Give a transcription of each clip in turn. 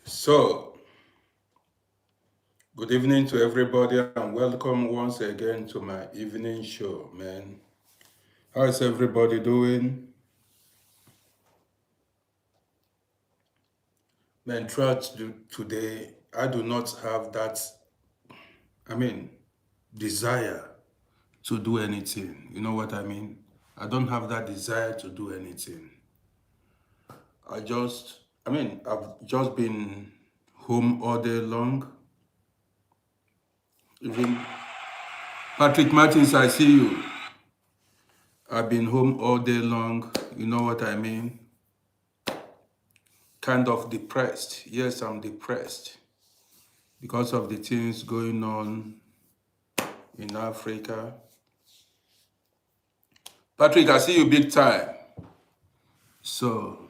So, good evening to everybody and welcome once again to my evening show, man. How is everybody doing? Man, throughout today, I do not have that, I mean, desire to do anything. You know what I mean? I don't have that desire to do anything. I've just been home all day long. Even Patrick Martins, I see you. I've been home all day long. You know what I mean? Kind of depressed. Yes, I'm depressed because of the things going on in Africa. Patrick, I see you big time. So,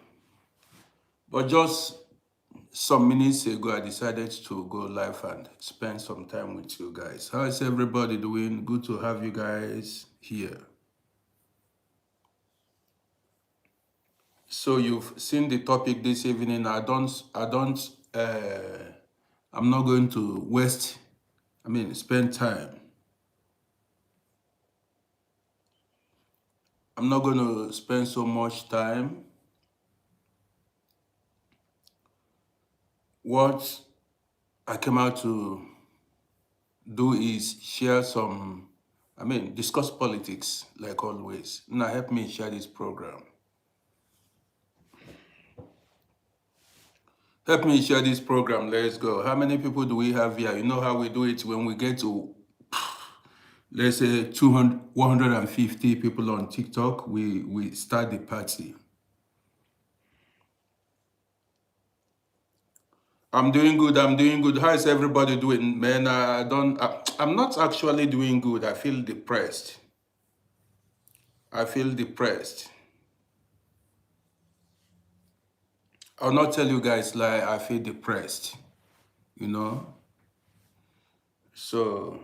but just some minutes ago, I decided to go live and spend some time with you guys. How is everybody doing? Good to have you guys here. So you've seen the topic this evening. I'm not going to spend time. I'm not going to spend so much time. What I came out to do is discuss politics like always. Now help me share this program. Help me share this program. Let's go. How many people do we have here? You know how we do it when we get to, let's say, 200, 150 people on TikTok, we start the party. I'm doing good. I'm doing good. How is everybody doing? Man, I'm not actually doing good. I feel depressed. I feel depressed. I'll not tell you guys like I feel depressed, you know. So,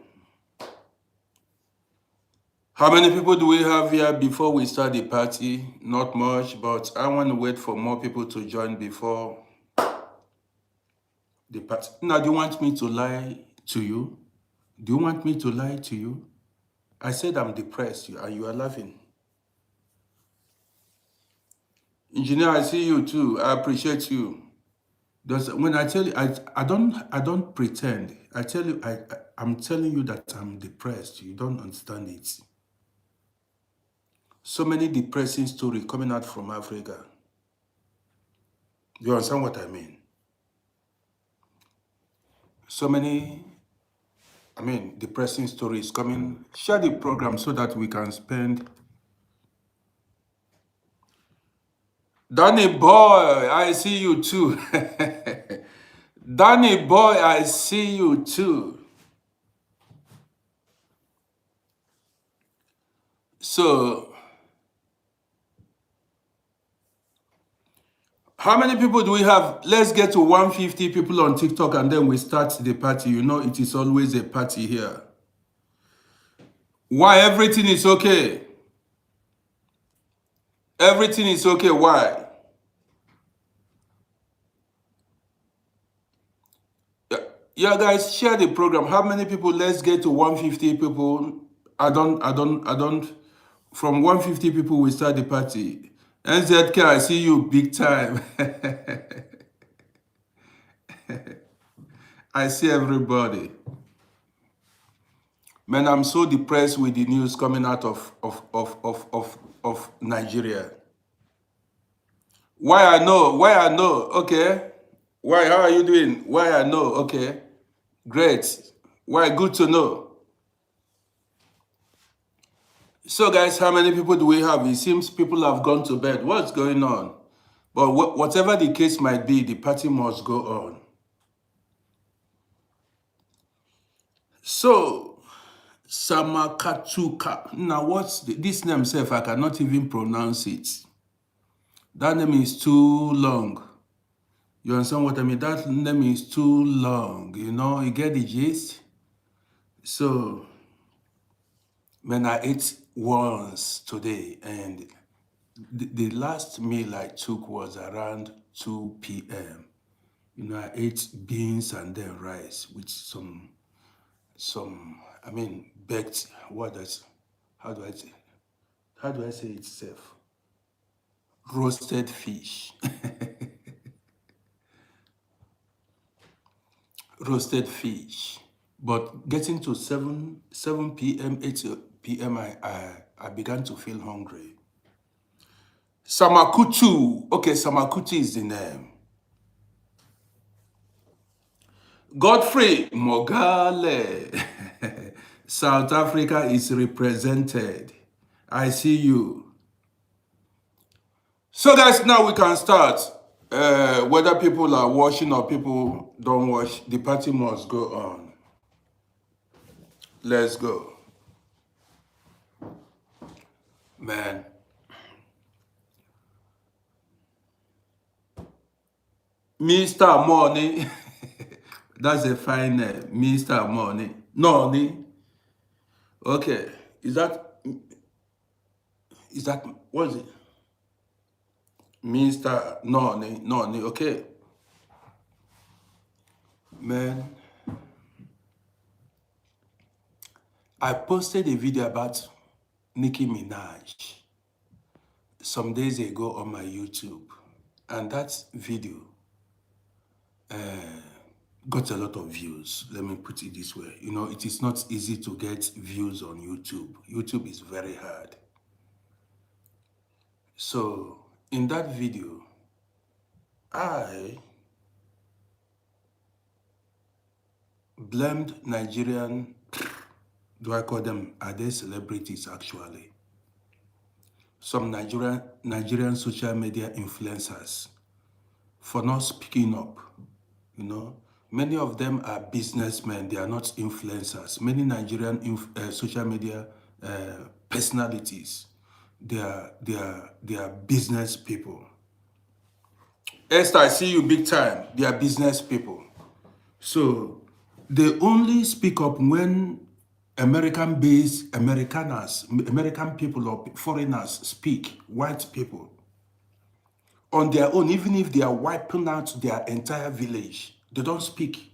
how many people do we have here before we start the party? Not much, but I want to wait for more people to join before the party. Now, do you want me to lie to you? Do you want me to lie to you? I said I'm depressed, and you are laughing. Engineer, I see you too. I appreciate you. When I tell you, I don't pretend. I'm telling you that I'm depressed. You don't understand it. So many depressing stories coming out from Africa. You understand what I mean? So many, depressing stories coming. Share the program so that we can spend. Danny boy, I see you too. Danny boy, I see you too. So, how many people do we have? Let's get to 150 people on TikTok and then we start the party. You know, it is always a party here. Why everything is okay? Everything is okay. Why? Yeah, guys, share the program. How many people? Let's get to 150 people. From 150 people, we start the party. NZK, I see you big time. I see everybody. Man, I'm so depressed with the news coming out of Nigeria. Why I know? Okay. Why? How are you doing? Why I know? Okay. Great. Why? Good to know. So, guys, how many people do we have? It seems people have gone to bed. What's going on? But whatever the case might be, the party must go on. So, Samakatuka. Now, what's this name, self? I cannot even pronounce it. That name is too long. You understand what I mean? That name is too long. You know, you get the gist? So, when I ate once today, and the last meal I took was around 2 p.m. You know, I ate beans and then rice with some, I mean, baked, how do I say, it itself? Roasted fish. Roasted fish. But getting to 7 p.m., 8 p.m., I began to feel hungry. Samakutu. Okay, Samakutu is the name. Godfrey Mogale. South Africa is represented. I see you. So guys, now we can start. Whether people are watching or people don't watch, the party must go on. Let's go. Man. Mr. Money. That's a fine name. Mr. Money. Noni. Okay. Is that, what is it? Mr. Noni. Okay. Man. I posted a video about Nicki Minaj some days ago on my YouTube. And that video got a lot of views. Let me put it this way. You know, it is not easy to get views on YouTube. YouTube is very hard. So in that video, I blamed Nigerian, do I call them, are they celebrities actually? Some Nigerian social media influencers for not speaking up, you know. Many of them are businessmen, they are not influencers. Many Nigerian social media personalities, they are business people. Esther, I see you big time. They are business people. So they only speak up when American-based American people or foreigners speak, white people, on their own, even if they are wiping out their entire village, they don't speak.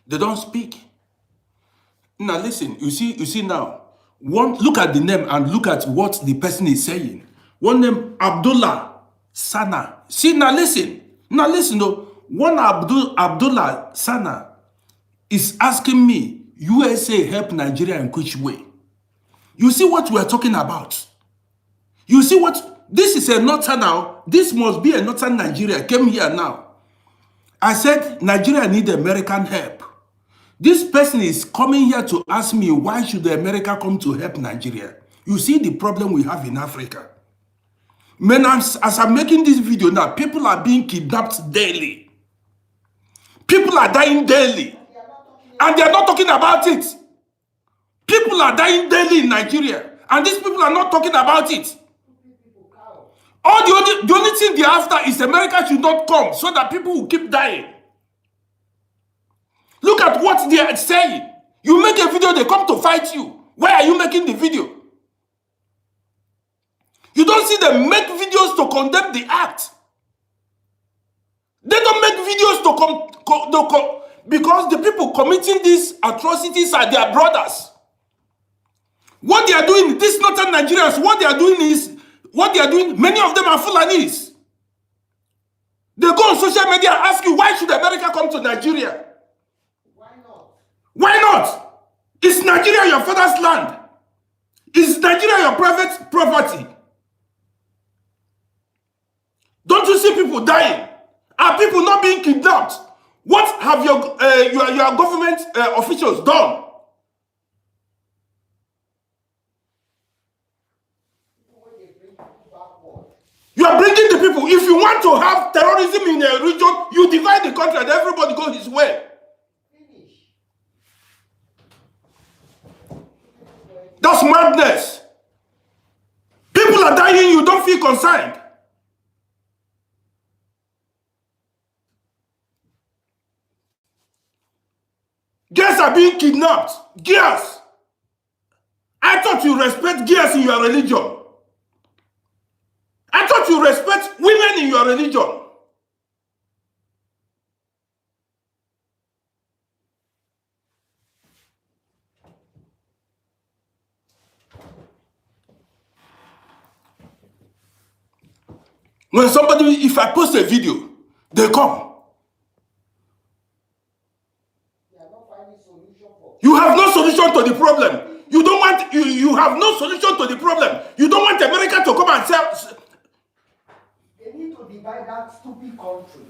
They don't speak. Now listen, you see now, look at the name and look at what the person is saying. One name, Abdullah Sana. See, now listen, though. One Abdullah Sana is asking me, USA help Nigeria in which way? You see what we are talking about? You see what, this is a northern now, this must be a northern Nigeria, came here now. I said, Nigeria need American help. This person is coming here to ask me, why should America come to help Nigeria? You see the problem we have in Africa. Man, as I'm making this video now, people are being kidnapped daily. People are dying daily. And they are not talking about it. People are dying daily in Nigeria. And these people are not talking about it. All the only thing they're after is America should not come so that people will keep dying. Look at what they are saying. You make a video, they come to fight you. Why are you making the video? You don't see them make videos to condemn the act. They don't make videos because the people committing these atrocities are their brothers. What they are doing, these northern Nigerians, many of them are Fulanis. They go on social media and ask you, why should America come to Nigeria? Why not? Why not? Is Nigeria your father's land? Is Nigeria your private property? Don't you see people dying? Are people not being kidnapped? What have your government officials done? You are bringing the people. If you want to have terrorism in a region, you divide the country and everybody goes his way. That's madness. People are dying, you don't feel concerned. Girls are being kidnapped. Girls. I thought you respect girls in your religion. I thought you respect women in your religion. When somebody, if I post a video, they come. You have no solution to the problem. You don't want, you have no solution to the problem. You don't want America to come and sell. They need to divide that stupid country.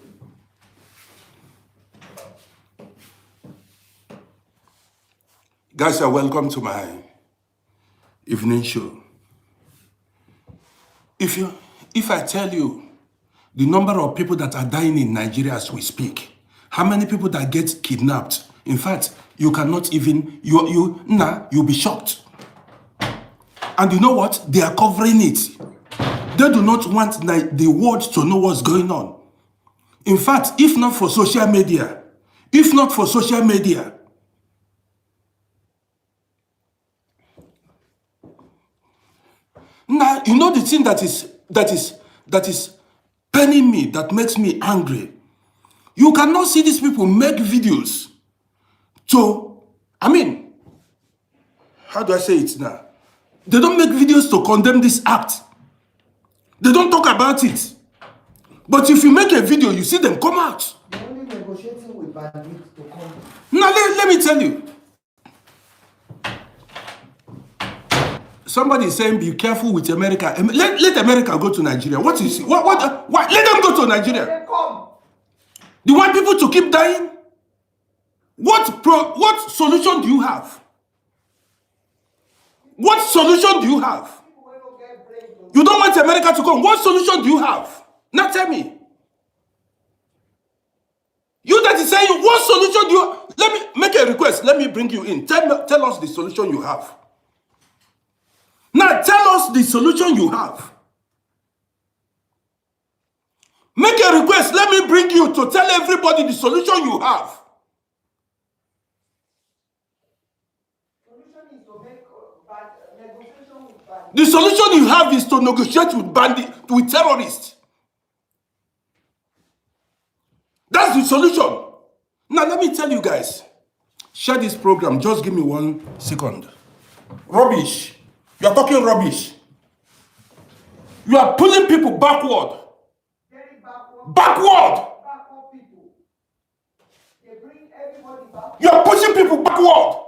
Guys, you're welcome to my evening show. If I tell you the number of people that are dying in Nigeria as we speak, how many people that get kidnapped, in fact, you cannot even, you'll be shocked. And you know what? They are covering it. They do not want the world to know what's going on. In fact, if not for social media, now, you know the thing that is paining me, that makes me angry. You cannot see these people make videos to, how do I say it now? They don't make videos to condemn this act. They don't talk about it. But if you make a video, you see them come out. They're only negotiating with bandits to come. Now, let me tell you. Somebody is saying, be careful with America. Let America go to Nigeria. What is it? What? Let them go to Nigeria. They come. Do you want people to keep dying? What solution do you have? What solution do you have? You don't want America to come. What solution do you have? Now tell me. You that is saying, what solution do you have? Let me make a request. Let me bring you in. Tell us the solution you have. Now tell us the solution you have. Make a request. Let me bring you to tell everybody the solution you have. The solution you have is to negotiate with terrorists. That's the solution. Now let me tell you guys. Share this program. Just give me 1 second. Rubbish. You are talking rubbish. You are pulling people backward. Very backward. Backward. Backward people. They bring everybody back. You are pushing people backward.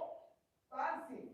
Fancy.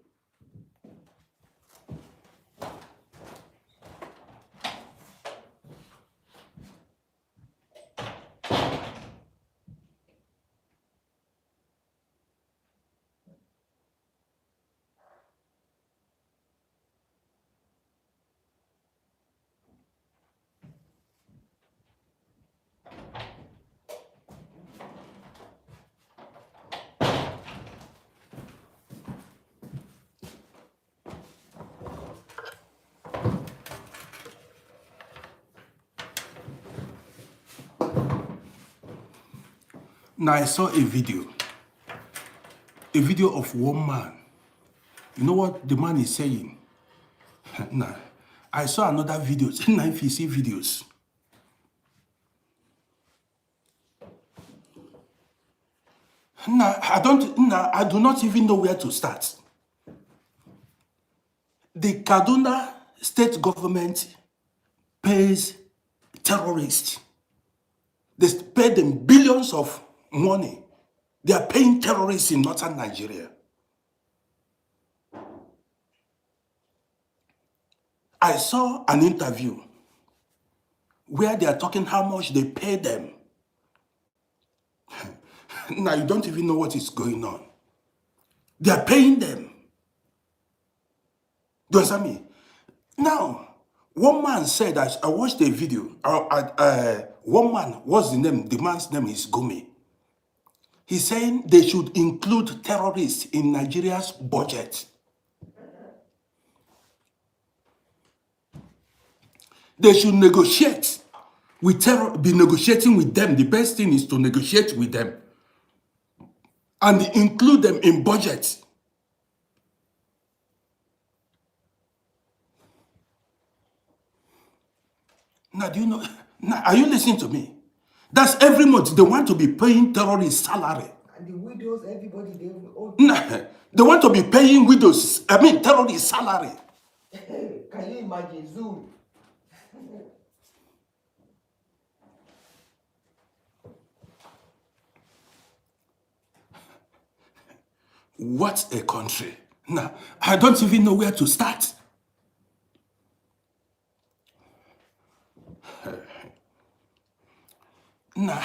Now I saw a video of one man. You know what the man is saying? Now, I saw another video, NIFC videos. Now, I do not even know where to start. The Kaduna state government pays terrorists. They pay them billions of money. They are paying terrorists in northern Nigeria. I saw an interview where they are talking how much they pay them. Now you don't even know what is going on. They are paying them. Do you understand me? Now, one man said, I watched a video. One man, what's the name? The man's name is Gumi. He's saying they should include terrorists in Nigeria's budget. They should negotiate with be negotiating with them. The best thing is to negotiate with them and include them in budget. Now, do you know? Now, are you listening to me? That's every month they want to be paying terrorists salary. And the widows, everybody, they all. Nah, they want to be paying widows, terrorists salary. Can you imagine? Zoom. What a country. Now, I don't even know where to start. Nah.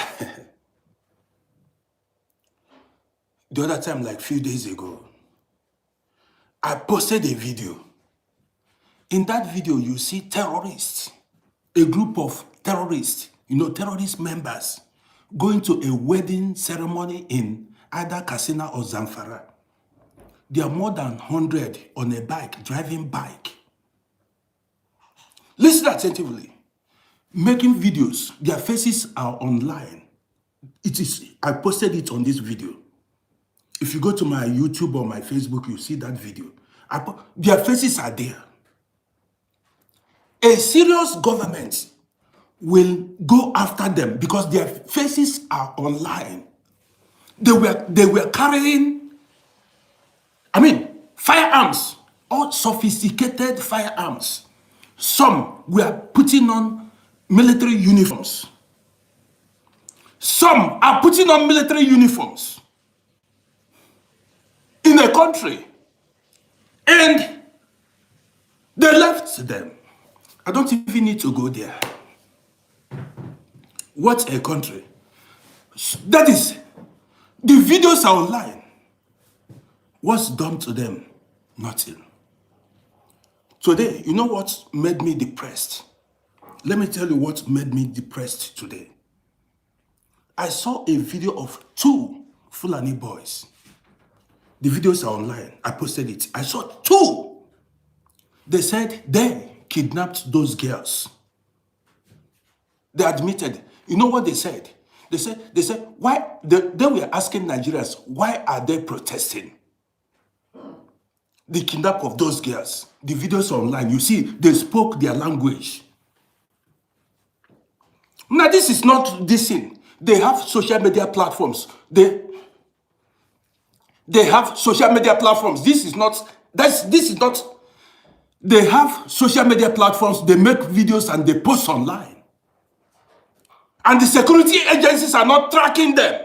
The other time, like a few days ago, I posted a video. In that video, you see terrorists, a group of terrorists, terrorist members, going to a wedding ceremony in either Katsina or Zamfara. There are more than 100 on a bike, driving bike. Listen attentively. Making videos. Their faces are online. I posted it on this video. If you go to my YouTube or my Facebook, you see that video. Their faces are there. A serious government will go after them because their faces are online. They were carrying, firearms, all sophisticated firearms. Some were putting on military uniforms. Some are putting on military uniforms in a country. And they left them. I don't even need to go there. What a country. That is, the videos are online. What's done to them? Nothing. Today, you know what made me depressed? Let me tell you what made me depressed today. I saw a video of 2 Fulani boys. The videos are online. I posted it. I saw 2. They said they kidnapped those girls. They admitted. You know what they said? They said why they were asking Nigerians, why are they protesting? The kidnapping of those girls. The videos are online. You see, they spoke their language. Now, this is not this thing. They have social media platforms. They have social media platforms. This is not. They have social media platforms. They make videos and they post online. And the security agencies are not tracking them.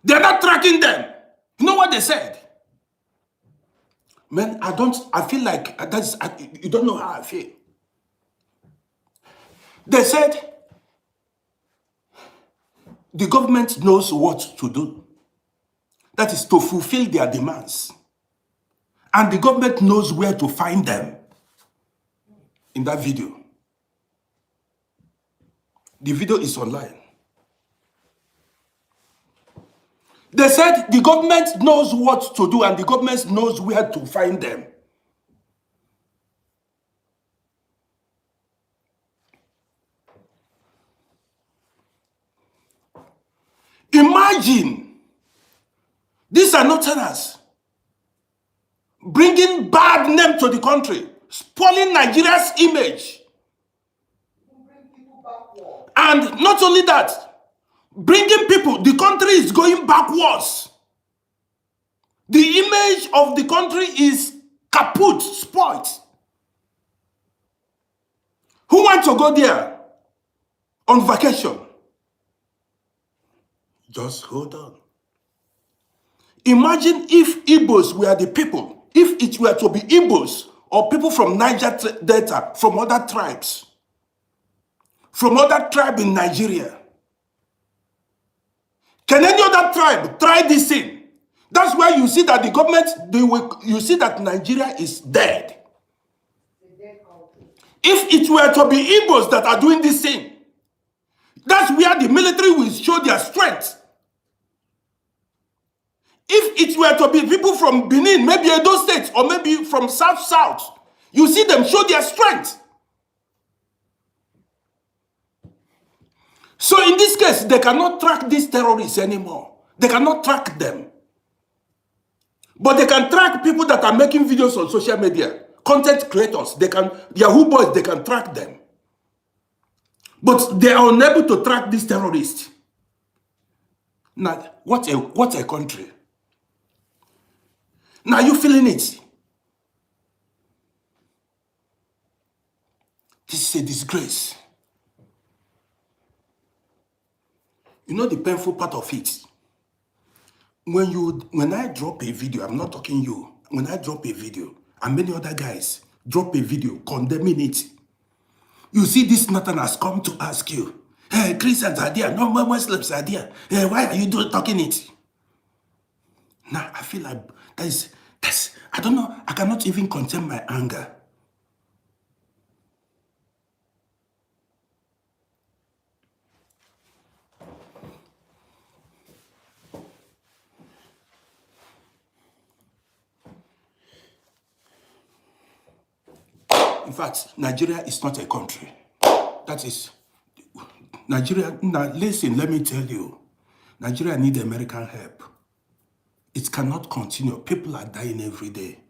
They're not tracking them. You know what they said? Man, I feel like you don't know how I feel. They said the government knows what to do. That is to fulfill their demands. And the government knows where to find them in that video. The video is online. They said the government knows what to do and the government knows where to find them. Imagine, these are Northerners bringing bad name to the country, spoiling Nigeria's image. And not only that, bringing people, the country is going backwards. The image of the country is kaput, spoiled. Who wants to go there on vacation? Just hold on. Imagine if Igbos were the people, if it were to be Igbos or people from Niger Delta, from other tribes in Nigeria. Can any other tribe try this thing? That's why you see that the government, you see that Nigeria is dead. If it were to be Igbos that are doing this thing, that's where the military will show their strength. If it were to be people from Benin, maybe Edo State, or maybe from South, you see them show their strength. So in this case, they cannot track these terrorists anymore. They cannot track them. But they can track people that are making videos on social media. Content creators, Yahoo boys, they can track them. But they are unable to track these terrorists. Now, what a country. Now you feeling it. This is a disgrace. You know the painful part of it? When I drop a video, I'm not talking you. When I drop a video, and many other guys drop a video condemning it, you see this Nathan has come to ask you, hey, Christians are there, no more Muslims are there. Hey, why are you talking it? Now, I feel like that's, I don't know, I cannot even contain my anger. In fact, Nigeria is not a country. That is, Nigeria, now listen, let me tell you, Nigeria needs American help. It cannot continue. People are dying every day.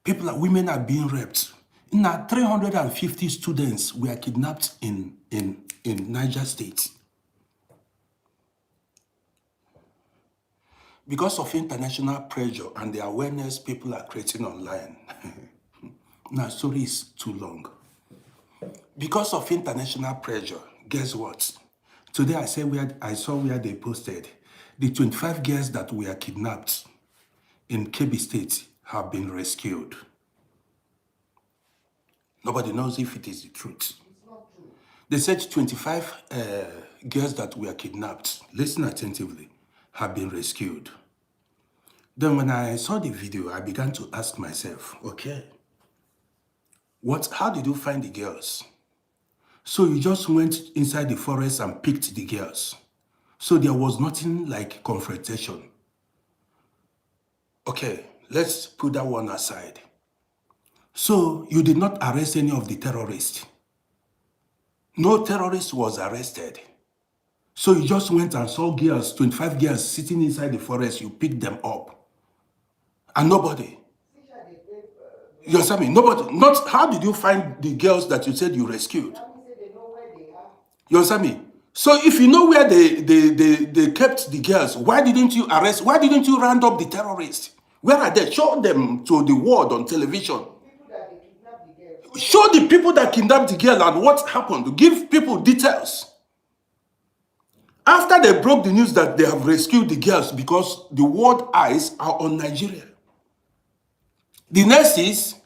Women are being raped. Now, 350 students were kidnapped in Niger State. Because of international pressure and the awareness people are creating online. Now, story is too long. Because of international pressure, guess what? Today I saw where they posted the 25 girls that were kidnapped in Kebbi State have been rescued. Nobody knows if it is the truth. It's not true. They said 25 girls that were kidnapped, listen attentively, have been rescued. Then when I saw the video, I began to ask myself, okay, how did you find the girls? So you just went inside the forest and picked the girls. So there was nothing like confrontation. Okay, let's put that one aside. So you did not arrest any of the terrorists. No terrorist was arrested. So you just went and saw girls, 25 girls sitting inside the forest, you picked them up. And nobody. You understand me? Nobody. Not how did you find the girls that you said you rescued? That means they know where they are. You understand me? So if you know where they kept the girls, why didn't you arrest? Why didn't you round up the terrorists? Where are they? Show them to the world on television. People that they kidnapped the girls. Show the people that kidnapped the girl and what happened. Give people details. After they broke the news that they have rescued the girls because the world eyes are on Nigeria. The next is,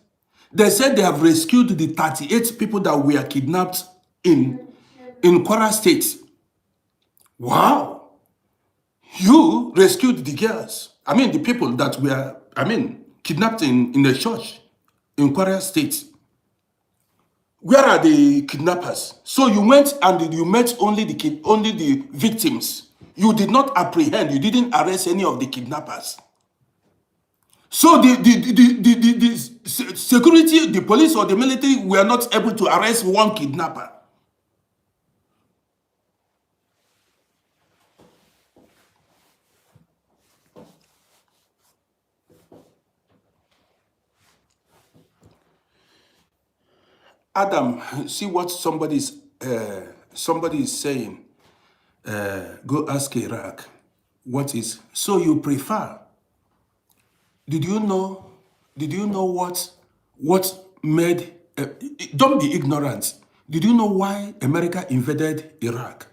they said they have rescued the 38 people that were kidnapped in Kwara State. Wow. You rescued the girls. I mean, the people that were, kidnapped in the church in Kwara State. Where are the kidnappers? So you went and you met only the victims. You did not apprehend, you didn't arrest any of the kidnappers. So the security, the police or the military were not able to arrest one kidnapper. Adam, see what somebody is saying. Go ask Iraq. What is? So you prefer? Did you know what made? Don't be ignorant. Did you know why America invaded Iraq?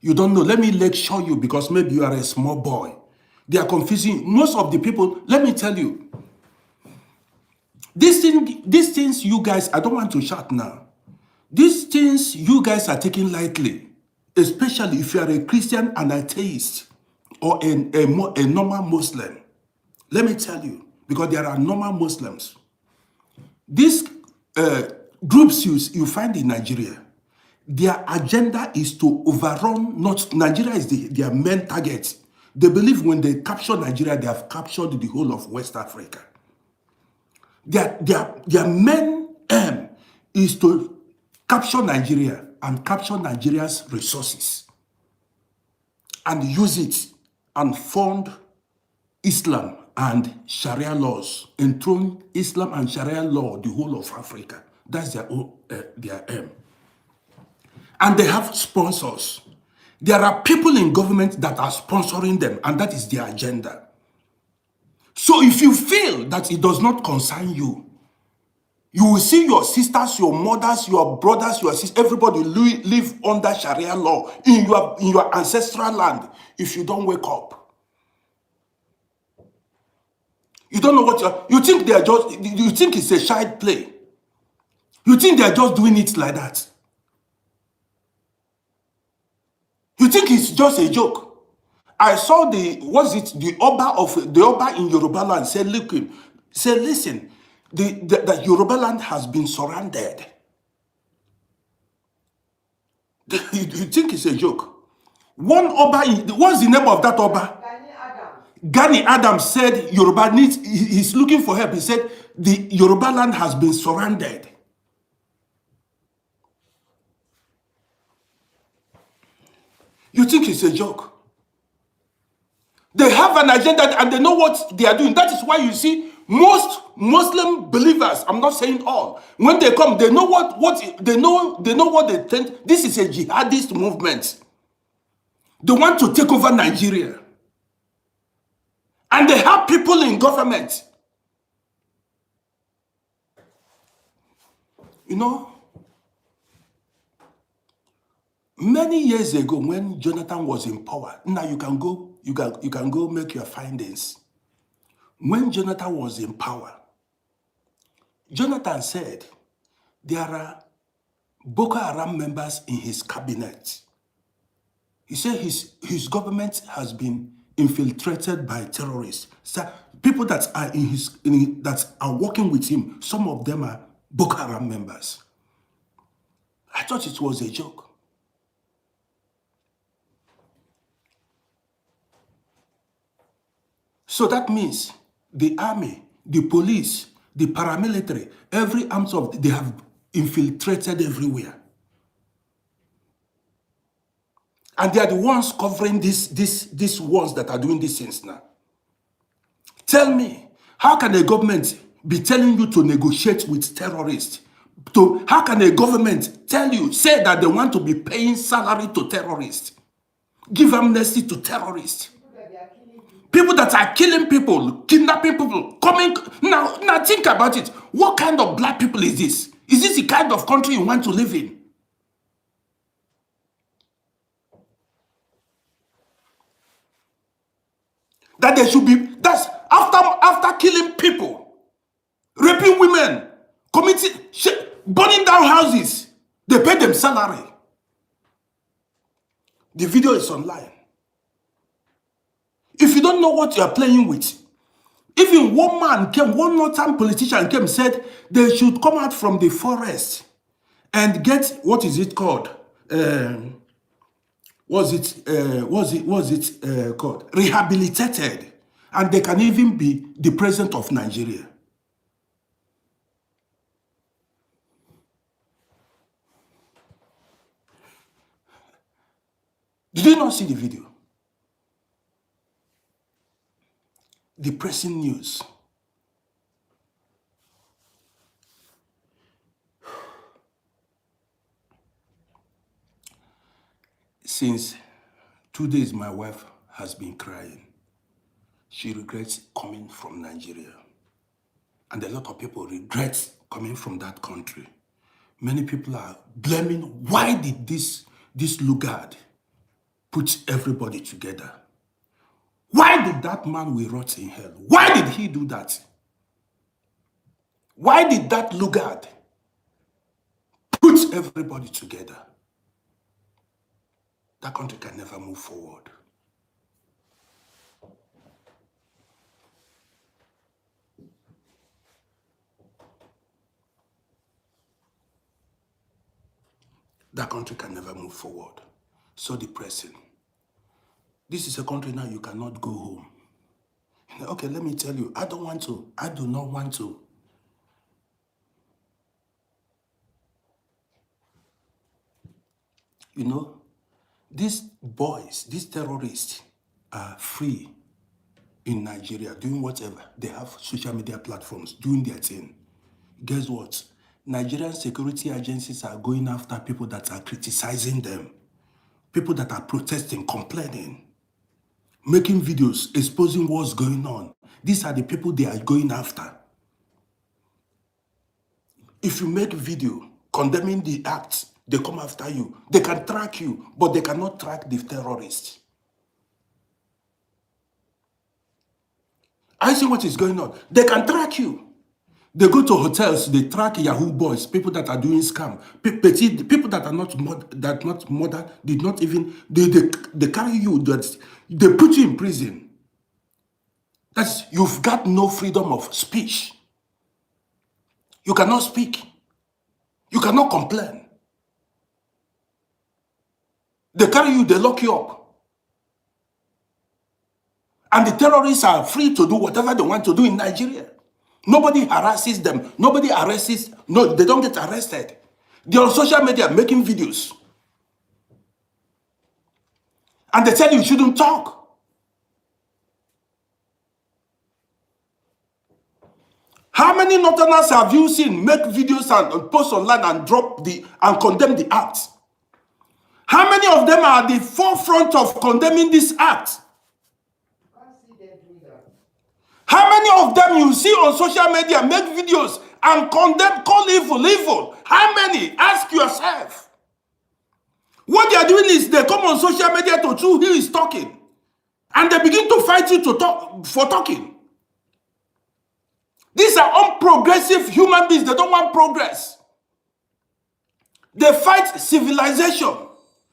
You don't know. Let me lecture you because maybe you are a small boy. They are confusing most of the people. Let me tell you. These things you guys, I don't want to shout now. These things you guys are taking lightly, especially if you are a Christian and atheist or a normal Muslim. Let me tell you, because there are normal Muslims. These groups you find in Nigeria, their agenda is to overrun, Nigeria is their main target. They believe when they capture Nigeria, they have captured the whole of West Africa. Their main aim is to capture Nigeria and capture Nigeria's resources and use it and fund Islam and Sharia laws, enthrone Islam and Sharia law the whole of Africa. That's their aim. and they have sponsors. There are people in government that are sponsoring them, and that is their agenda. So if you feel that it does not concern you, you will see your sisters, your mothers, your brothers, your sisters, everybody live under Sharia law in your ancestral land. If you don't wake up, you don't know what you think they are just. You think it's a child play. You think they are just doing it like that. You think it's just a joke. I saw the Oba in Yoruba land said, listen, the Yoruba land has been surrounded. You think it's a joke? One Oba, what's the name of that Oba? Gani Adams said Yoruba he's looking for help. He said the Yoruba land has been surrounded. You think it's a joke? They have an agenda and they know what they are doing. That is why you see most Muslim believers, I'm not saying all, when they come, they know what they think. This is a jihadist movement. They want to take over Nigeria. And they have people in government. You know, many years ago when Jonathan was in power, now you can go make your findings. When Jonathan was in power, Jonathan said there are Boko Haram members in his cabinet. He said his government has been infiltrated by terrorists. So people that are that are working with him, some of them are Boko Haram members. I thought it was a joke. So that means the army, the police, the paramilitary, every arms they have infiltrated everywhere. And they are the ones covering these ones that are doing these things now. Tell me, how can a government be telling you to negotiate with terrorists? How can a government say that they want to be paying salary to terrorists? Give amnesty to terrorists. People that are killing people, kidnapping people, coming. Now think about it. What kind of black people is this? Is this the kind of country you want to live in? That they should be, that's after killing people, raping women, burning down houses, they pay them salary. The video is online. If you don't know what you are playing with, even one northern politician came, said they should come out from the forest and get, what is it called? Called? Rehabilitated. And they can even be the president of Nigeria. Did you not see the video? Depressing news. Since 2 days, my wife has been crying. She regrets coming from Nigeria. And a lot of people regret coming from that country. Many people are blaming, why did this Lugard put everybody together? Why did that man we rot in hell? Why did he do that? Why did that Lugard put everybody together? That country can never move forward. That country can never move forward. So depressing. This is a country now you cannot go home. Okay, let me tell you, I don't want to. I do not want to. You know, these boys, these terrorists are free in Nigeria doing whatever. They have social media platforms doing their thing. Guess what? Nigerian security agencies are going after people that are criticizing them, people that are protesting, complaining, making videos, exposing what's going on. These are the people they are going after. If you make video condemning the acts, they come after you. They can track you, but they cannot track the terrorists. I see what is going on. They can track you. They go to hotels, they track Yahoo boys, people that are doing scam, people that are not modern, did not even, they carry you, they put you in prison. That's, you've got no freedom of speech. You cannot speak. You cannot complain. They carry you, they lock you up. And the terrorists are free to do whatever they want to do in Nigeria. Nobody harasses them. Nobody arrests. No, they don't get arrested. They're on social media making videos. And they tell you shouldn't talk. How many Northerners have you seen make videos and post online and condemn the act? How many of them are at the forefront of condemning this act? How many of them you see on social media make videos and condemn, call evil evil? How many? Ask yourself. What they are doing is they come on social media to choose who is talking. And they begin to fight you for talking. These are unprogressive human beings. They don't want progress. They fight civilization.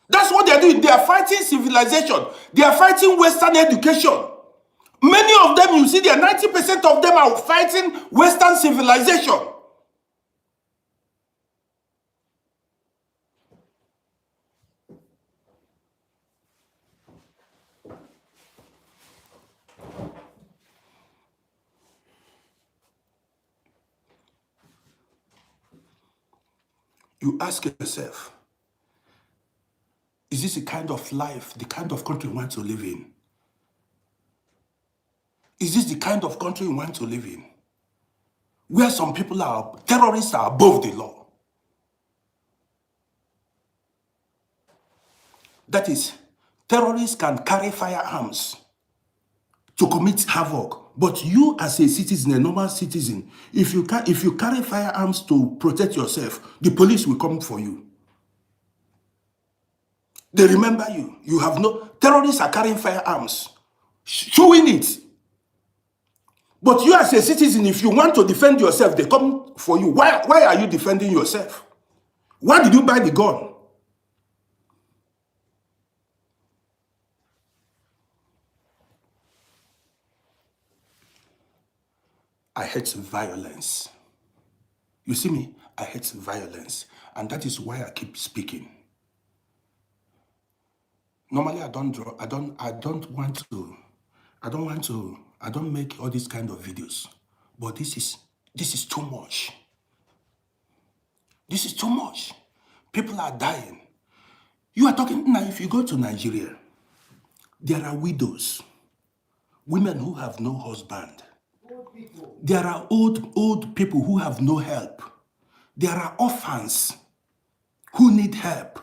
That's what they are doing. They are fighting civilization. They are fighting Western education. Many of them, you see, 90% of them are fighting Western civilization. You ask yourself, is this the kind of life, the kind of country you want to live in? Is this the kind of country you want to live in? Where some people are, terrorists are above the law. That is, terrorists can carry firearms to commit havoc. But you as a citizen, a normal citizen, if you carry firearms to protect yourself, the police will come for you. They remember you. You have no... Terrorists are carrying firearms, showing it. But you as a citizen, if you want to defend yourself, they come for you. Why are you defending yourself? Why did you buy the gun? I hate violence. You see me? I hate violence. And that is why I keep speaking. Normally I don't make all these kind of videos. But this is too much. This is too much. People are dying. You are talking now, if you go to Nigeria, there are widows, women who have no husband. There are old people who have no help. There are orphans who need help.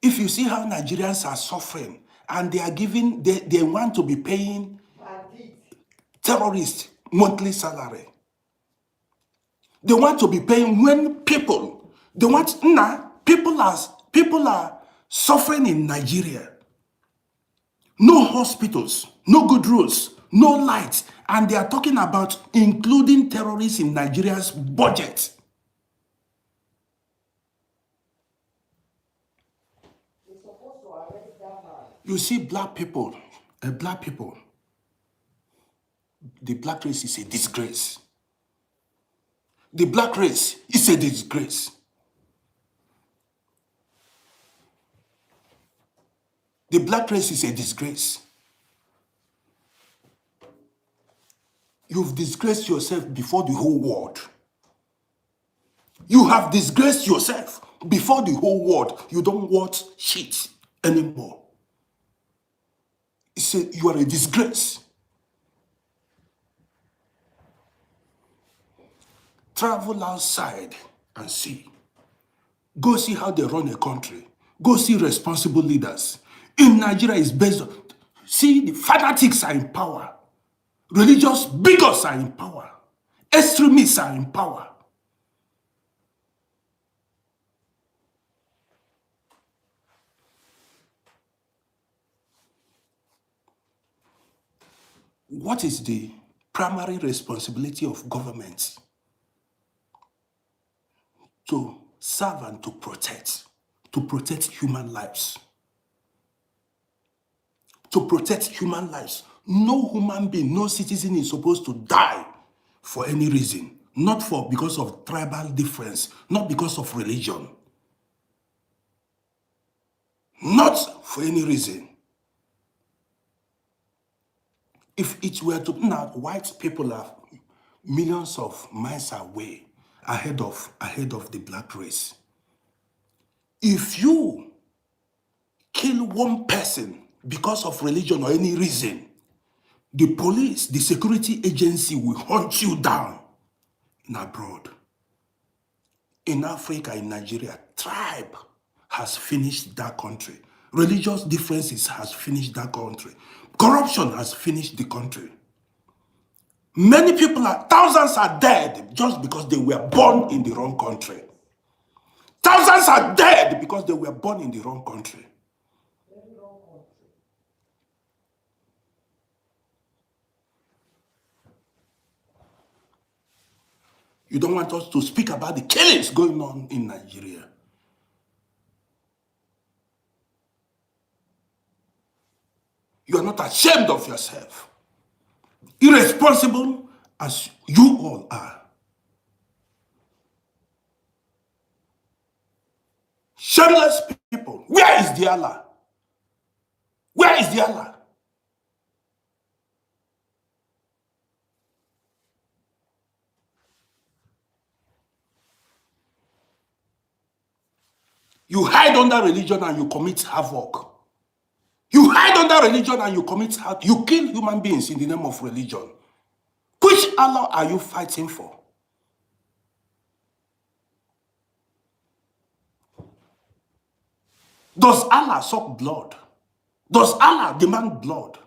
If you see how Nigerians are suffering and they are giving, they want to be paying terrorists monthly salary. They want to be paying when people, people are suffering in Nigeria. No hospitals, no good roads, no lights. And they are talking about including terrorists in Nigeria's budget. You see black people, the black race is a disgrace. The black race is a disgrace. The black race is a disgrace. You've disgraced yourself before the whole world. You have disgraced yourself before the whole world. You don't watch shit anymore. You are a disgrace. Travel outside and see. Go see how they run a country. Go see responsible leaders. In Nigeria, it's based on, see, the fanatics are in power. Religious bigots are in power. Extremists are in power. What is the primary responsibility of government? To serve and to protect human lives. To protect human lives. No human being, no citizen is supposed to die for any reason. Not because of tribal difference, not because of religion. Not for any reason. If it were to now, white people are millions of miles away ahead of the black race. If you kill one person because of religion or any reason, the police, the security agency will hunt you down in abroad. In Africa, in Nigeria, tribe has finished that country. Religious differences has finished that country. Corruption has finished the country. Many people thousands are dead just because they were born in the wrong country. Thousands are dead because they were born in the wrong country. You don't want us to speak about the killings going on in Nigeria. You are not ashamed of yourself. Irresponsible as you all are. Shameless people. Where is the Allah? Where is the Allah? You hide under religion and you commit havoc. You hide under religion and you commit havoc. You kill human beings in the name of religion. Which Allah are you fighting for? Does Allah suck blood? Does Allah demand blood?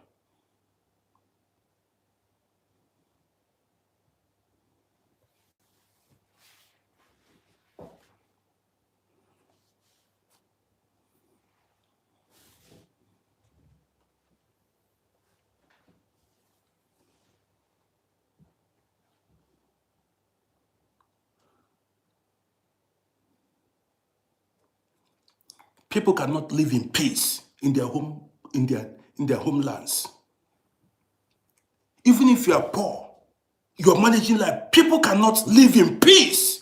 People cannot live in peace in their home, in their homelands. Even if you are poor, you are managing life. People cannot live in peace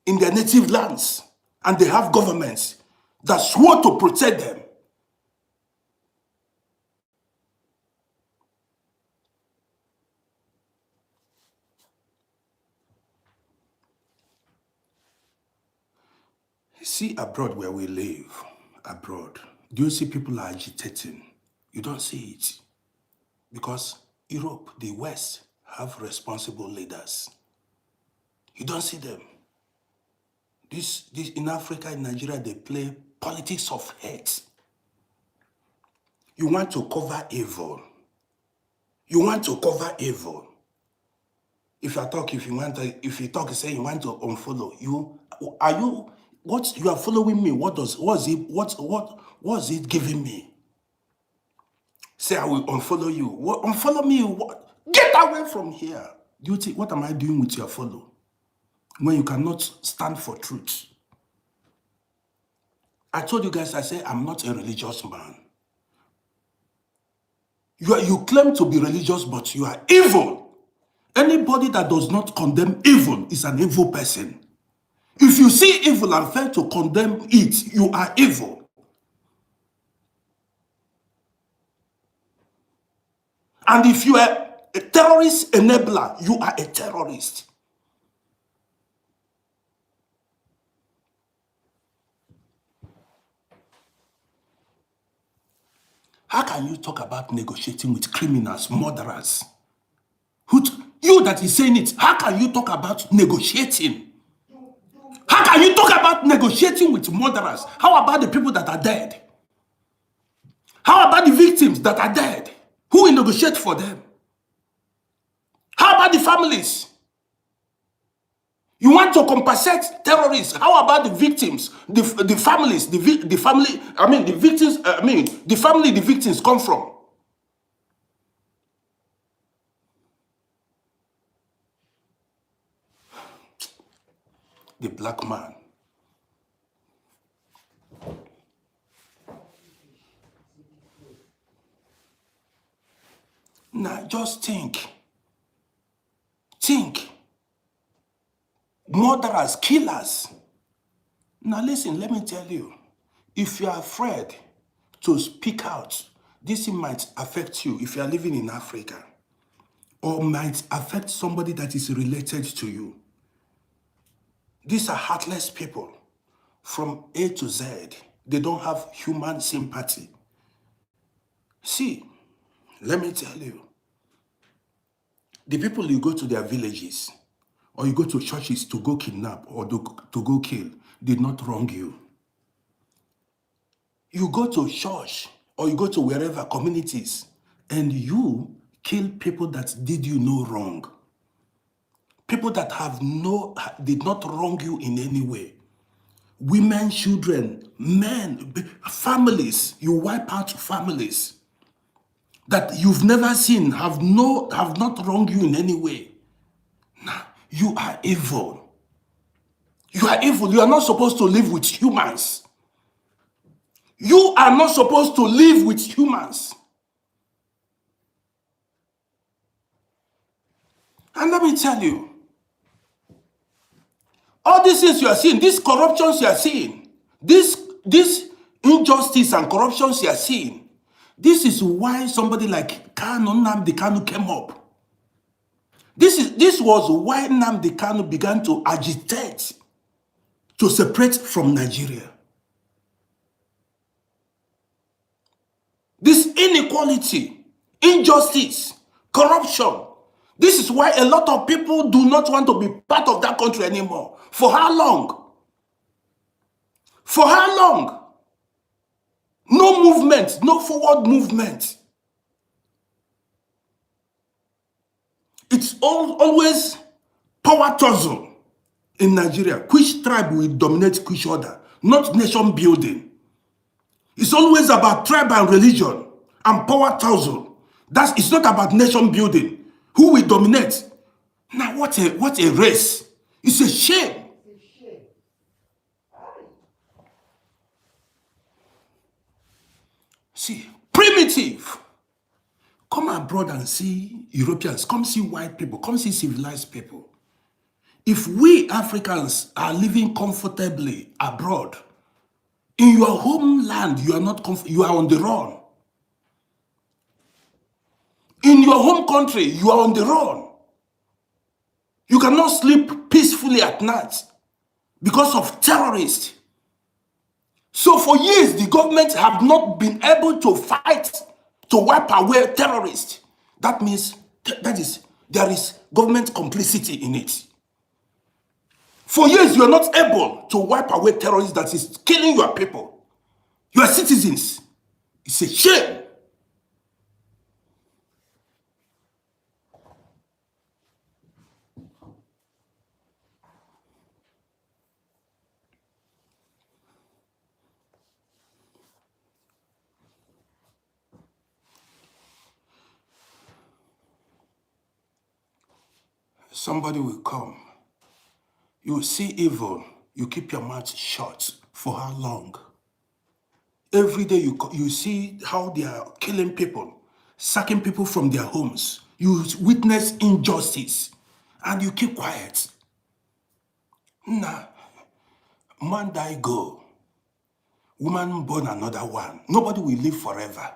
in their native lands, and they have governments that swore to protect them. See abroad where we live, abroad, do you see people are agitating? You don't see it. Because Europe, the West, have responsible leaders. You don't see them. This in Africa, in Nigeria, they play politics of hate. You want to cover evil. You want to cover evil. If you talk, if you talk, say you want to unfollow, what you are following me? What's it giving me? Say I will unfollow you. What unfollow me? What? Get away from here. Do you think what am I doing with your follow? When you cannot stand for truth. I told you guys, I say I'm not a religious man. You claim to be religious, but you are evil. Anybody that does not condemn evil is an evil person. If you see evil and fail to condemn it, you are evil. And if you are a terrorist enabler, you are a terrorist. How can you talk about negotiating with criminals, murderers, you that is saying it, how can you talk about negotiating? How can you talk about negotiating with murderers? How about the people that are dead? How about the victims that are dead? Who will negotiate for them? How about the families? You want to compensate terrorists? How about the victims, the families, the family? I mean, the victims. The family the victims come from. The black man. Now, just think. Think. Murderers, killers. Now listen, let me tell you. If you are afraid to speak out, this might affect you if you are living in Africa, or might affect somebody that is related to you. These are heartless people from A to Z. They don't have human sympathy. See, let me tell you, the people you go to their villages, or you go to churches to go kidnap or to go kill, did not wrong you. You go to church or you go to wherever communities and you kill people that did you no wrong. People that did not wrong you in any way. Women, children, men, families, you wipe out families that you've never seen, have not wronged you in any way. Now, you are evil. You are evil. You are not supposed to live with humans. You are not supposed to live with humans. And let me tell you, all these things you are seeing, these corruptions you are seeing, this injustice and corruptions you are seeing, this is why somebody like Nnamdi Kanu came up. This was why Nnamdi Kanu began to agitate to separate from Nigeria. This inequality, injustice, corruption, this is why a lot of people do not want to be part of that country anymore. For how long? For how long? No movement, no forward movement. It's always power tussle in Nigeria. Which tribe will dominate which other? Not nation building. It's always about tribe and religion and power tussle. It's not about nation building. Who will dominate? Now, what a race. It's a shame. See, primitive. Come abroad and see Europeans. Come see white people. Come see civilized people. If we Africans are living comfortably abroad, in your homeland, you are not you are on the run. In your home country, you are on the run. You cannot sleep peacefully at night because of terrorists. So for years, the government have not been able to fight to wipe away terrorists. That means there is government complicity in it. For years, you are not able to wipe away terrorists that is killing your people, your citizens. It's a shame. Somebody will come. You will see evil. You keep your mouth shut. For how long? Every day you see how they are killing people, sacking people from their homes. You witness injustice and you keep quiet. Nah, man die go. Woman born another one. Nobody will live forever.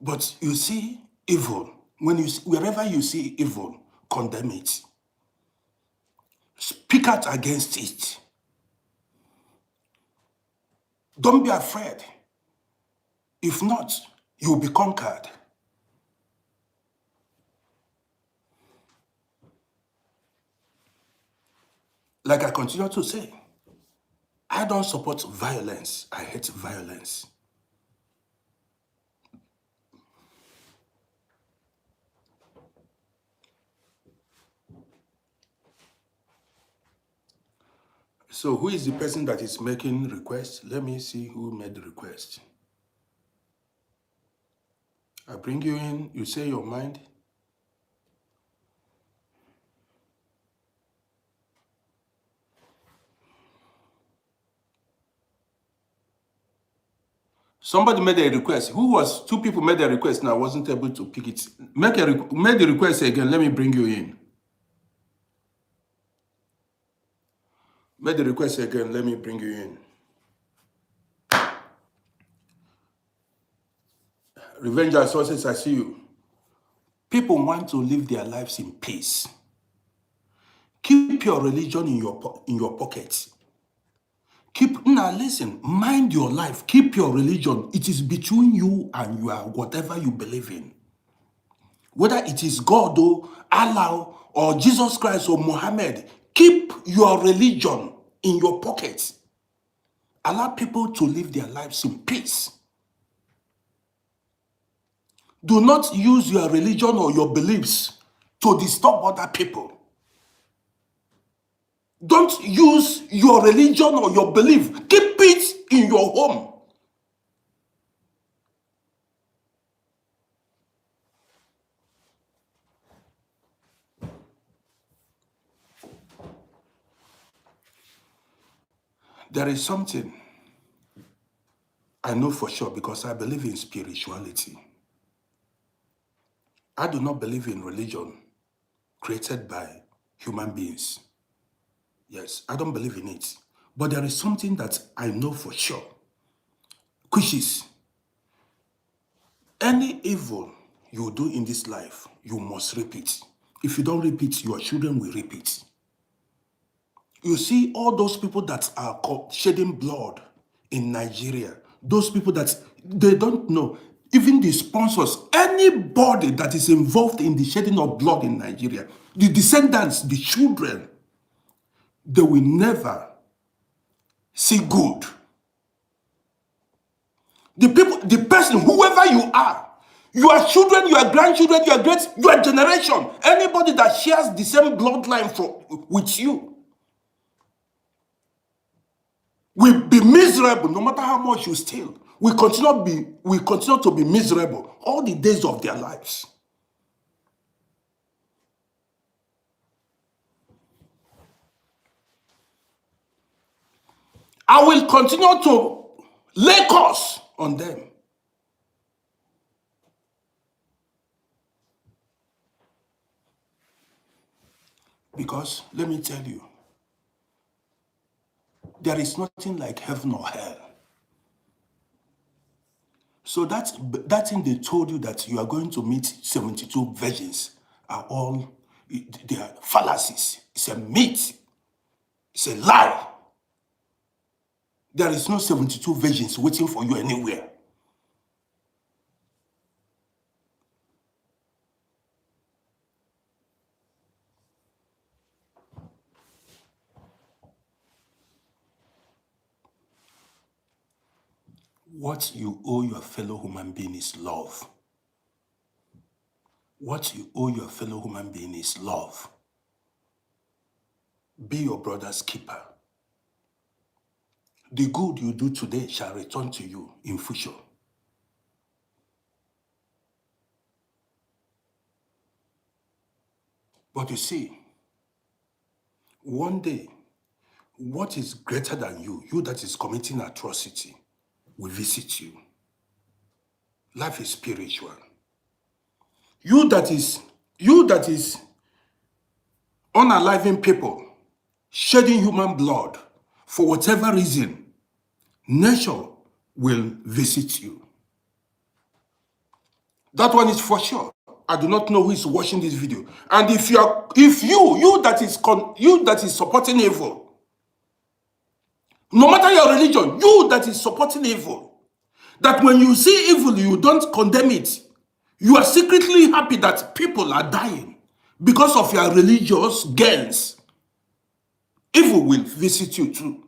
But you see evil. Wherever you see evil, condemn it. Speak out against it. Don't be afraid. If not, you'll be conquered. Like I continue to say, I don't support violence. I hate violence. So who is the person that is making request? Let me see who made the request. I bring you in, you say your mind. Somebody made a request. Who was? Two people made a request and I wasn't able to pick it. Make the request again. Let me bring you in. Make the request again. Let me bring you in. Revenger Sources, I see you. People want to live their lives in peace. Keep your religion in your pocket. Now listen, mind your life. Keep your religion. It is between you and whatever you believe in. Whether it is God or Allah or Jesus Christ or Muhammad, keep your religion in your pocket. Allow people to live their lives in peace. Do not use your religion or your beliefs to disturb other people. Don't use your religion or your belief. Keep it in your home. There is something I know for sure because I believe in spirituality. I do not believe in religion created by human beings. Yes, I don't believe in it. But there is something that I know for sure, which is any evil you do in this life, you must repeat. If you don't repeat, your children will repeat. You see all those people that are shedding blood in Nigeria, those people that they don't know, even the sponsors, anybody that is involved in the shedding of blood in Nigeria, the descendants, the children, they will never see good. The people, the person, whoever you are, your children, your grandchildren, your generation, anybody that shares the same bloodline with you will be miserable no matter how much you steal. We continue to be miserable all the days of their lives. I will continue to lay curse on them. Because let me tell you, there is nothing like heaven or hell. So that thing they told you that you are going to meet 72 virgins are all, they are fallacies. It's a myth. It's a lie. There is no 72 virgins waiting for you anywhere. What you owe your fellow human being is love. What you owe your fellow human being is love. Be your brother's keeper. The good you do today shall return to you in future. But you see, one day, what is greater than you that is committing atrocity, will visit you. Life is spiritual. You that is unaliving people, shedding human blood, for whatever reason, nature will visit you. That one is for sure. I do not know who is watching this video. And if you that is supporting evil, no matter your religion, you that is supporting evil, that when you see evil, you don't condemn it. You are secretly happy that people are dying because of your religious gains. Evil will visit you too.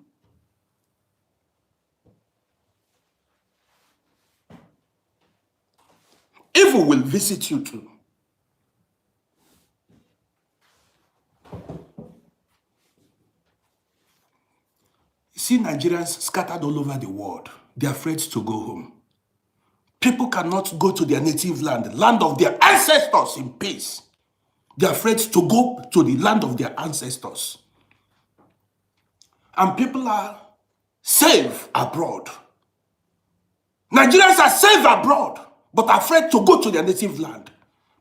Evil will visit you too. You see Nigerians scattered all over the world. They're afraid to go home. People cannot go to their native land, land of their ancestors in peace. They're afraid to go to the land of their ancestors. And people are safe abroad. Nigerians are safe abroad, but afraid to go to their native land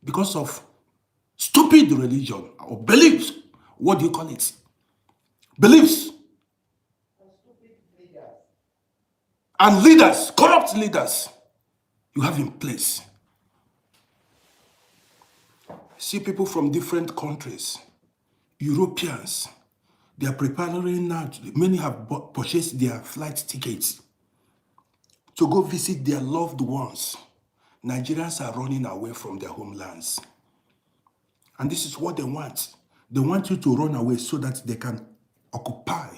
because of stupid religion or beliefs. What do you call it? Beliefs. And leaders, corrupt leaders, you have in place. See people from different countries, Europeans, they are preparing now. Many have purchased their flight tickets to go visit their loved ones. Nigerians are running away from their homelands. And this is what they want. They want you to run away so that they can occupy,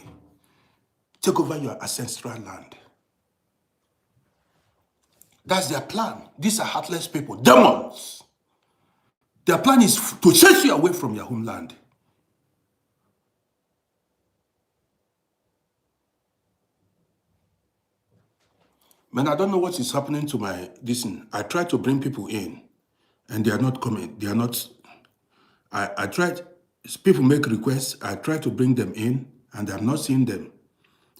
take over your ancestral land. That's their plan. These are heartless people, demons. Their plan is to chase you away from your homeland. Man, I don't know what is happening to my listen. I try to bring people in, and they are not coming. They are not. I tried. People make requests. I try to bring them in, and I'm not seeing them.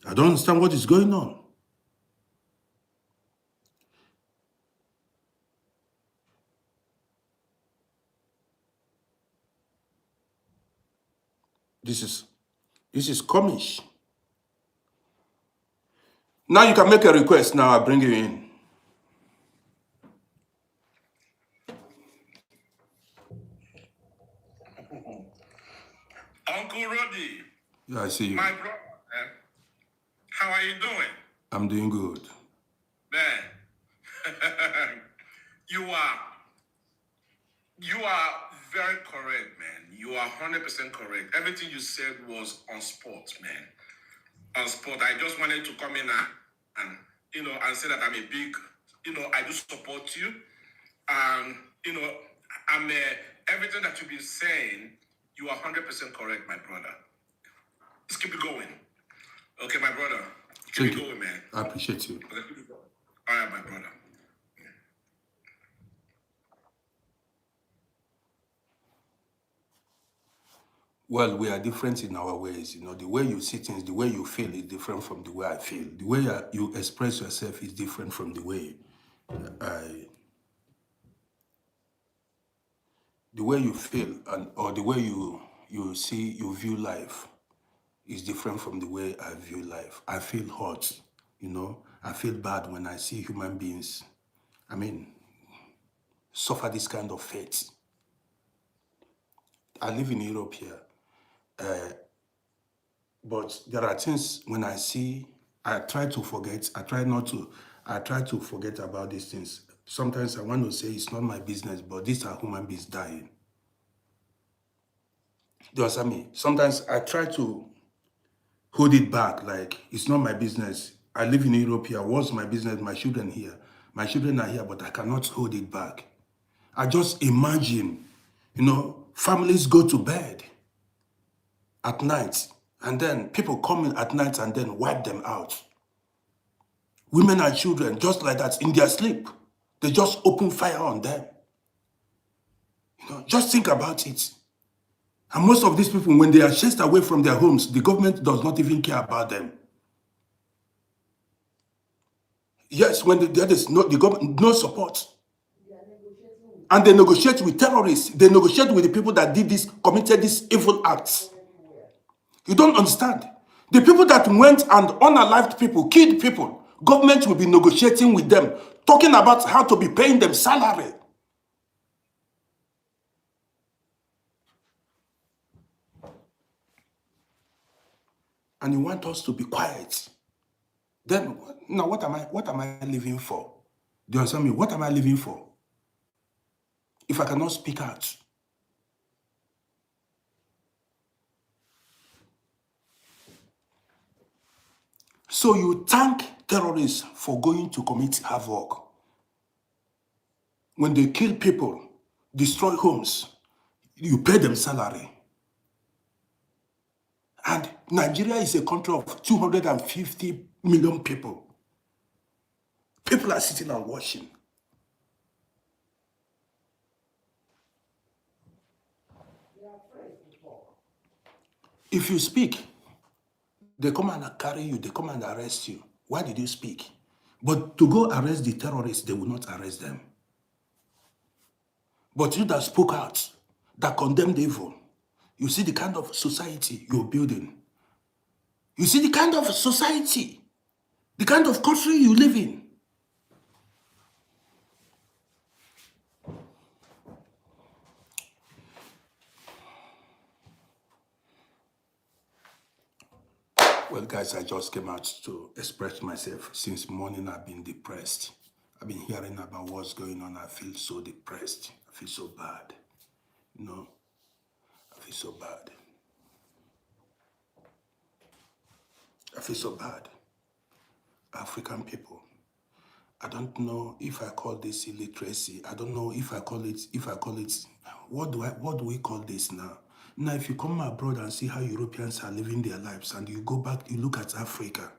I don't understand what is going on. This is comish. Now you can make a request. Now I bring you in. Uncle Roddy, Yeah, I see you. my brother, how are you doing? I'm doing good. Man, you are very correct, man. You are 100% correct. Everything you said was on spot, man. On spot. I just wanted to come in and and say that I'm a big, I do support you. I'm everything that you've been saying, you are 100% correct, my brother. Just keep it going. Okay, my brother. Keep it going, man. I appreciate you. Okay, keep it going. All right, my brother. Well, we are different in our ways. The way you see things, the way you feel is different from the way I feel. The way you express yourself is different from the way you feel, or the way you view life is different from the way I view life. I feel hurt, I feel bad when I see human beings, suffer this kind of fate. I live in Europe here. But there are things when I see, I try to forget. I try to forget about these things. Sometimes I want to say it's not my business, but these are human beings dying. Do you understand me? Sometimes I try to hold it back, like it's not my business. I live in Europe here. What's my business? My children here. My children are here, but I cannot hold it back. I just imagine, families go to bed at night, and then people come in at night and then wipe them out. Women and children, just like that, in their sleep, they just open fire on them. Just think about it. And most of these people, when they are chased away from their homes, the government does not even care about them. Yes, when there is no support. And they negotiate with terrorists. They negotiate with the people that committed these evil acts. You don't understand. The people that went and unalived people, killed people, government will be negotiating with them, talking about how to be paying them salary. And you want us to be quiet. Then, now what am I living for? Do you understand me? What am I living for? If I cannot speak out. So you thank terrorists for going to commit havoc. When they kill people, destroy homes, you pay them salary. And Nigeria is a country of 250 million people. People are sitting and watching. If you speak, they come and carry you, they come and arrest you. Why did you speak? But to go arrest the terrorists, they will not arrest them. But you that spoke out, that condemned evil, you see the kind of society you're building. You see the kind of society, the kind of country you live in. Well, guys, I just came out to express myself. Since morning, I've been depressed. I've been hearing about what's going on. I feel so depressed. I feel so bad. You know, I feel so bad. I feel so bad. African people. I don't know if I call this illiteracy. I don't know if I call it, what do we call this now? Now, if you come abroad and see how Europeans are living their lives and you go back, you look at Africa,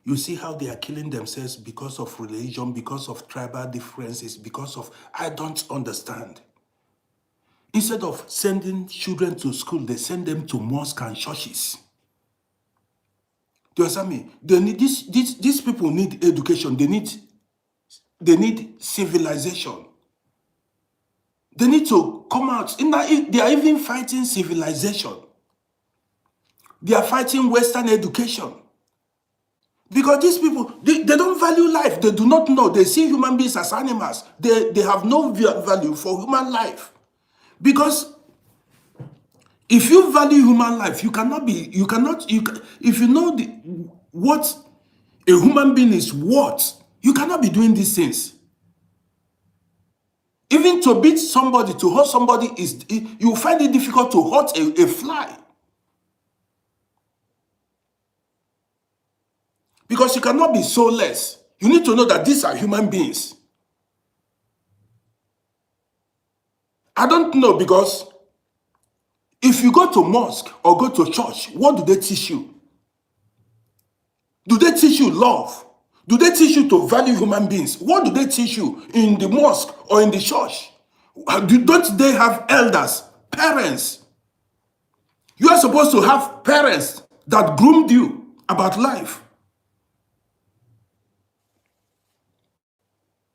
you see how they are killing themselves because of religion, because of tribal differences, because of, I don't understand. Instead of sending children to school, they send them to mosques and churches. Do you understand me? They need these people need education. They need civilization. They need to come out. They are even fighting civilization. They are fighting Western education. Because these people, they don't value life. They do not know. They see human beings as animals. They have no value for human life. Because if you value human life, if you know what a human being is worth, you cannot be doing these things. Even to beat somebody, to hurt somebody, you find it difficult to hurt a fly. Because you cannot be soulless. You need to know that these are human beings. I don't know, because if you go to mosque or go to church, what do they teach you? Do they teach you love? Do they teach you to value human beings? What do they teach you in the mosque or in the church? Don't they have elders, parents? You are supposed to have parents that groomed you about life.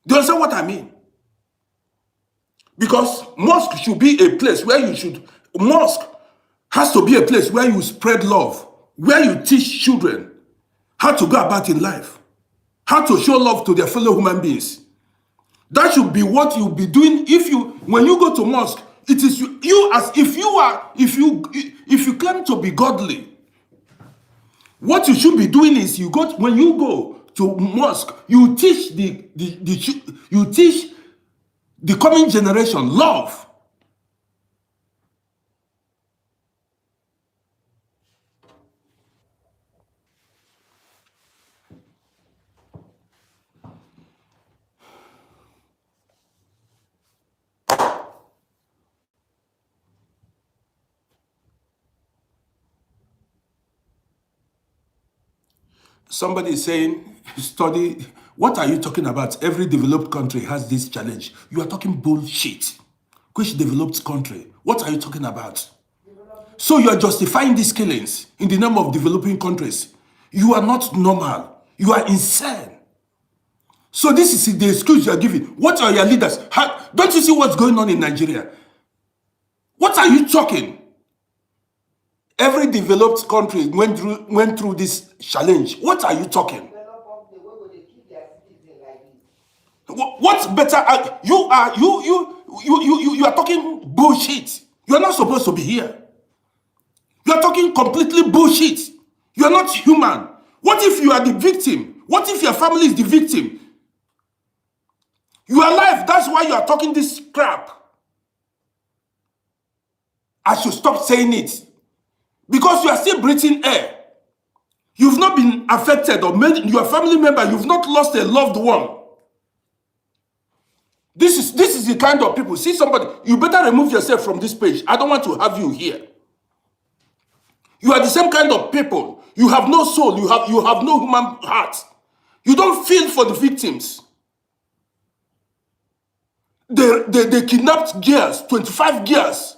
Do you understand what I mean? Because mosque should be a place where mosque has to be a place where you spread love, where you teach children how to go about in life, how to show love to their fellow human beings. That should be what you'll be doing when you go to mosque. It is if you claim to be godly, what you should be doing is when you go to mosque, you teach the coming generation love. Somebody is saying, study. What are you talking about? Every developed country has this challenge. You are talking bullshit. Which developed country? What are you talking about? So you are justifying these killings in the name of developing countries. You are not normal. You are insane. So this is the excuse you are giving. What are your leaders? Don't you see what's going on in Nigeria? What are you talking? Every developed country went through this challenge. What are you talking? What's better? You are talking bullshit. You are not supposed to be here. You are talking completely bullshit. You are not human. What if you are the victim? What if your family is the victim? You are alive. That's why you are talking this crap. I should stop saying it. Because you are still breathing air. You've not been affected or made your family member, you've not lost a loved one. This is the kind of people. See somebody, you better remove yourself from this page. I don't want to have you here. You are the same kind of people. You have no soul. You have no human heart. You don't feel for the victims. They kidnapped girls, 25 girls.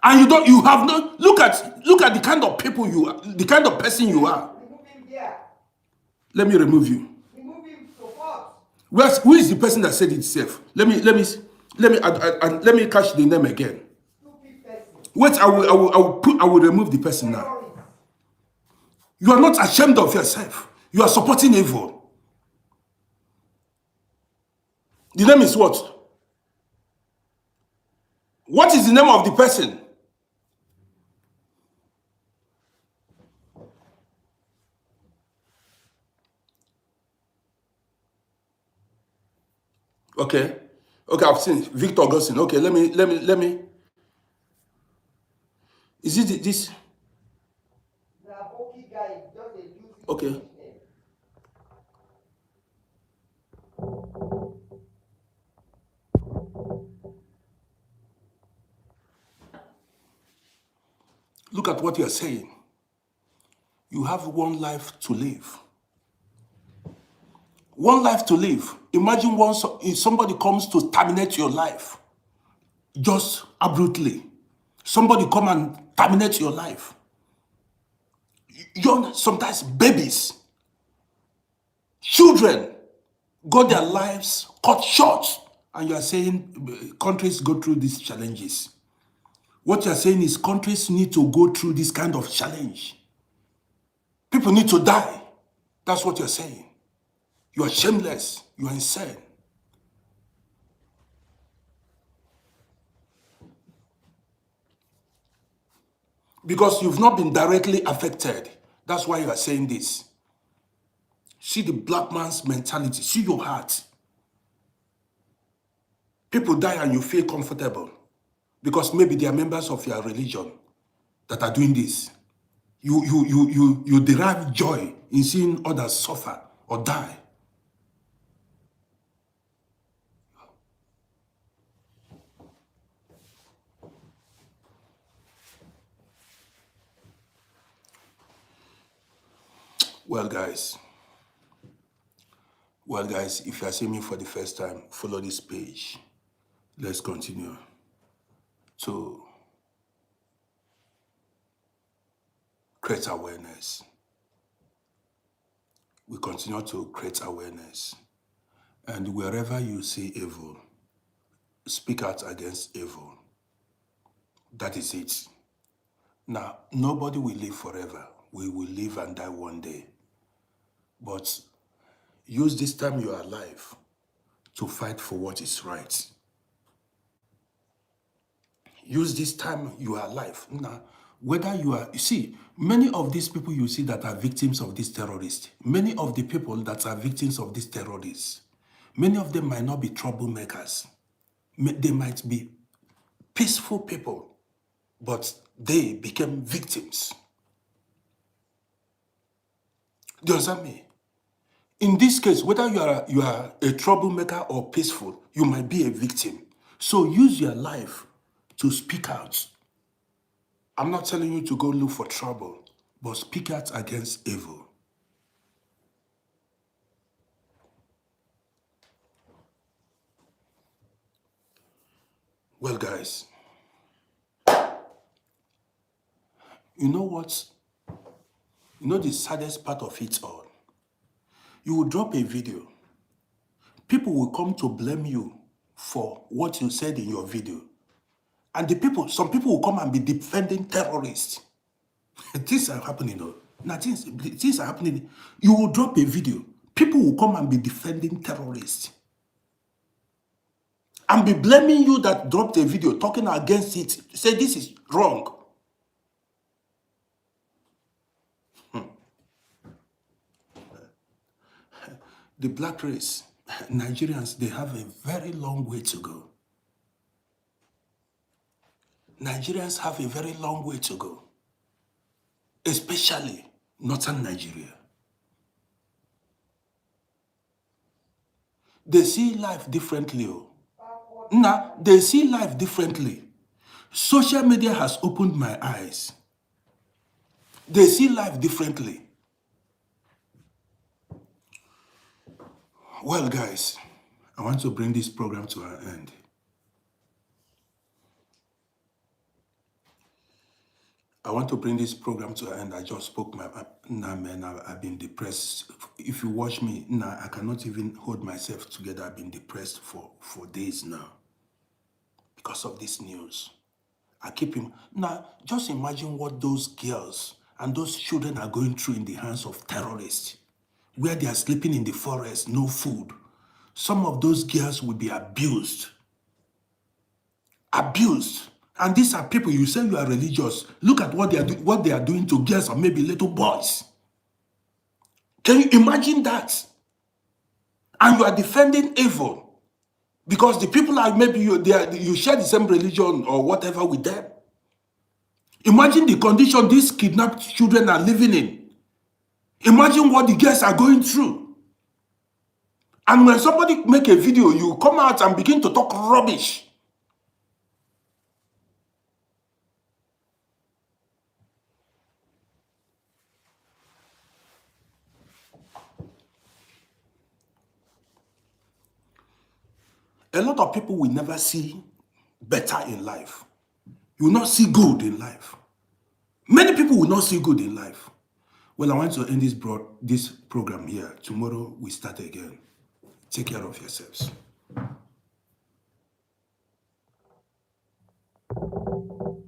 And you have no, look at the kind of people you are, the kind of person you are. Remove him there. Let me remove you. Remove him so fast. Who is the person that said it safe? Let me catch the name again. Stupid person. Wait, I will remove the person now. Terrorist. You are not ashamed of yourself. You are supporting evil. The name is what? What is the name of the person? Okay, I've seen Victor Augustine. Okay, let me. Is it this? The Aboki guy just a use his Okay. name. Look at what you're saying. You have one life to live. One life to live. Imagine if somebody comes to terminate your life, just abruptly. Somebody come and terminate your life. Sometimes babies, children got their lives cut short. And you are saying countries go through these challenges. What you are saying is countries need to go through this kind of challenge. People need to die. That's what you're saying. You are shameless. You are insane. Because you've not been directly affected. That's why you are saying this. See the black man's mentality. See your heart. People die and you feel comfortable. Because maybe they are members of your religion that are doing this. You derive joy in seeing others suffer or die. Well, guys, if you are seeing me for the first time, follow this page. Let's continue to create awareness. We continue to create awareness. And wherever you see evil, speak out against evil. That is it. Now, nobody will live forever. We will live and die one day. But use this time you are alive to fight for what is right. Use this time you are alive. Now, whether you see, many of these people you see that are victims of these terrorists, many of the people that are victims of these terrorists, many of them might not be troublemakers. They might be peaceful people, but they became victims. Do you understand me? In this case, whether you are a troublemaker or peaceful, you might be a victim. So use your life to speak out. I'm not telling you to go look for trouble, but speak out against evil. Well, guys, you know what? You know the saddest part of it all? You will drop a video. People will come to blame you for what you said in your video. And some people will come and be defending terrorists. Things are happening, though. Now, things are happening. You will drop a video. People will come and be defending terrorists. And be blaming you that dropped a video, talking against it. Say this is wrong. The black race, Nigerians, they have a very long way to go. Nigerians have a very long way to go. Especially northern Nigeria. They see life differently. Now, they see life differently. Social media has opened my eyes. They see life differently. Well, guys, I want to bring this program to an end. I want to bring this program to an end. I just spoke my man. I've been depressed. If you watch me now, I cannot even hold myself together. I've been depressed for days now because of this news. I keep him now. Just imagine what those girls and those children are going through in the hands of terrorists, where they are sleeping in the forest, no food. Some of those girls will be abused. And these are people, you say you are religious. Look at what they are doing to girls or maybe little boys. Can you imagine that? And you are defending evil because the people are maybe you share the same religion or whatever with them. Imagine the condition these kidnapped children are living in. Imagine what the girls are going through. And when somebody make a video, you come out and begin to talk rubbish. A lot of people will never see better in life. You will not see good in life. Many people will not see good in life. Well, I want to end this program here. Tomorrow we start again. Take care of yourselves.